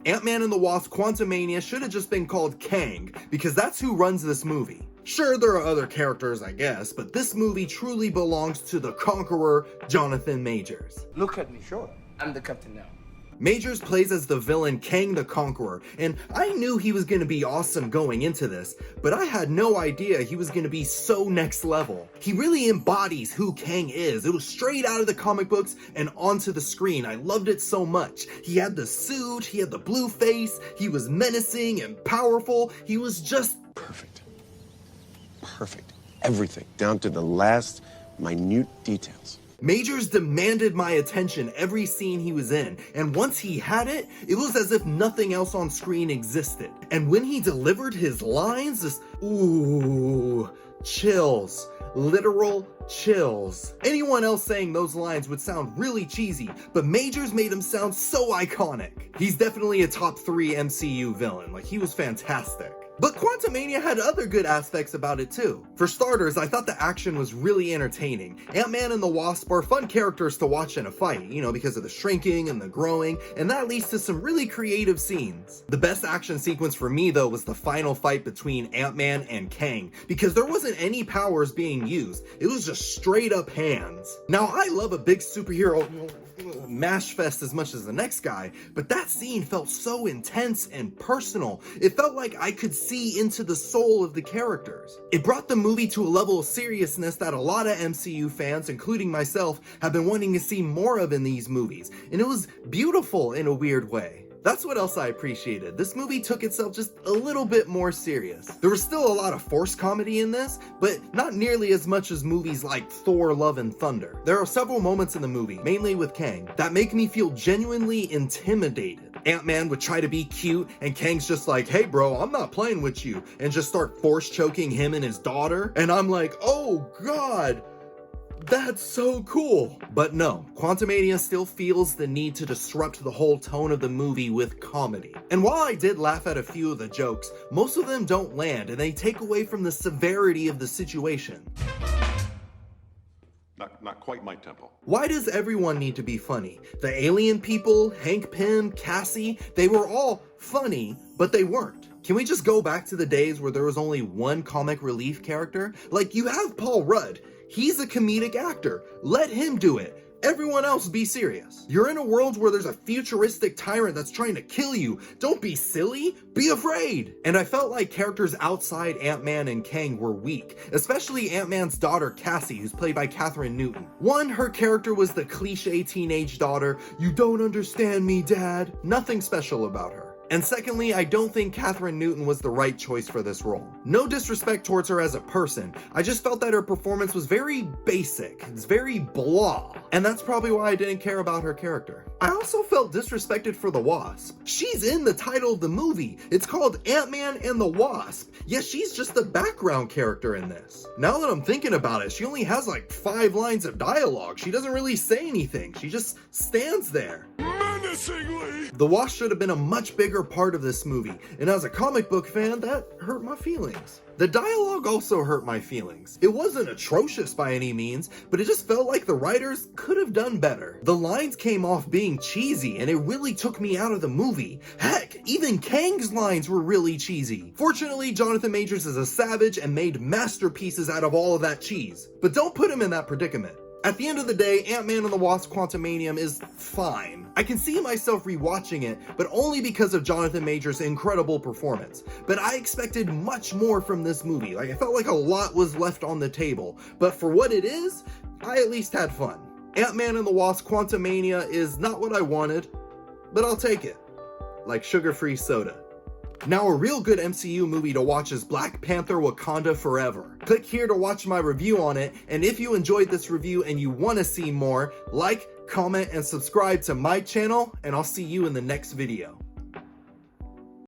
Ant-Man and the Wasp Quantamania should have just been called Kang, because that's who runs this movie. Sure, there are other characters, I guess, but this movie truly belongs to the conqueror, Jonathan Majors. Look at me, sure. I'm the captain now. Majors plays as the villain Kang the Conqueror, and I knew he was going to be awesome going into this, but I had no idea he was going to be so next level. He really embodies who Kang is. It was straight out of the comic books and onto the screen. I loved it so much. He had the suit, he had the blue face, he was menacing and powerful. He was just perfect. Perfect. Everything, down to the last minute details. Majors demanded my attention every scene he was in, and once he had it, it was as if nothing else on screen existed. And when he delivered his lines, this chills. Literal chills. Anyone else saying those lines would sound really cheesy, but Majors made him sound so iconic. He's definitely a top 3 MCU villain, like he was fantastic. But Quantumania had other good aspects about it too. For starters, I thought the action was really entertaining. Ant-Man and the Wasp are fun characters to watch in a fight, you know, because of the shrinking and the growing, and that leads to some really creative scenes. The best action sequence for me though was the final fight between Ant-Man and Kang, because there wasn't any powers being used. It was just straight up hands. Now, I love a big superhero mash fest as much as the next guy, but that scene felt so intense and personal. It felt like I could see into the soul of the characters. It brought the movie to a level of seriousness that a lot of MCU fans, including myself, have been wanting to see more of in these movies, and it was beautiful in a weird way. That's what else I appreciated. This movie took itself just a little bit more serious. There was still a lot of forced comedy in this, but not nearly as much as movies like Thor: Love and Thunder. There are several moments in the movie, mainly with Kang, that make me feel genuinely intimidated. Ant-Man would try to be cute, and Kang's just like, hey bro, I'm not playing with you, and just start force choking him and his daughter, and I'm like, oh god, that's so cool. But no, Quantumania still feels the need to disrupt the whole tone of the movie with comedy. And while I did laugh at a few of the jokes, most of them don't land and they take away from the severity of the situation. Not quite my tempo. Why does everyone need to be funny? The alien people, Hank Pym, Cassie, they were all funny, but they weren't. Can we just go back to the days where there was only one comic relief character? Like, you have Paul Rudd. He's a comedic actor. Let him do it. Everyone else be serious. You're in a world where there's a futuristic tyrant that's trying to kill you. Don't be silly, be afraid. And I felt like characters outside Ant-Man and Kang were weak, especially Ant-Man's daughter Cassie, who's played by Katherine Newton. One, her character was the cliche teenage daughter, you don't understand me, dad. Nothing special about her. And secondly, I don't think Katherine Newton was the right choice for this role. No disrespect towards her as a person, I just felt that her performance was very basic, it's very blah, and that's probably why I didn't care about her character. I also felt disrespected for the Wasp. She's in the title of the movie. It's called Ant-Man and the Wasp, yet she's just the background character in this. Now that I'm thinking about it, she only has like 5 lines of dialogue. She doesn't really say anything, she just stands there. The Wasp should have been a much bigger part of this movie, and as a comic book fan, that hurt my feelings. The dialogue also hurt my feelings. It wasn't atrocious by any means, but it just felt like the writers could have done better. The lines came off being cheesy, and it really took me out of the movie. Heck, even Kang's lines were really cheesy. Fortunately, Jonathan Majors is a savage and made masterpieces out of all of that cheese, but don't put him in that predicament. At the end of the day, Ant-Man and the Wasp Quantumania is fine. I can see myself rewatching it, but only because of Jonathan Majors' incredible performance. But I expected much more from this movie. Like, I felt like a lot was left on the table. But for what it is, I at least had fun. Ant-Man and the Wasp Quantumania is not what I wanted, but I'll take it. Like sugar-free soda. Now, a real good MCU movie to watch is Black Panther: Wakanda Forever. Click here to watch my review on it, and if you enjoyed this review and you want to see more, like, comment, and subscribe to my channel, and I'll see you in the next video.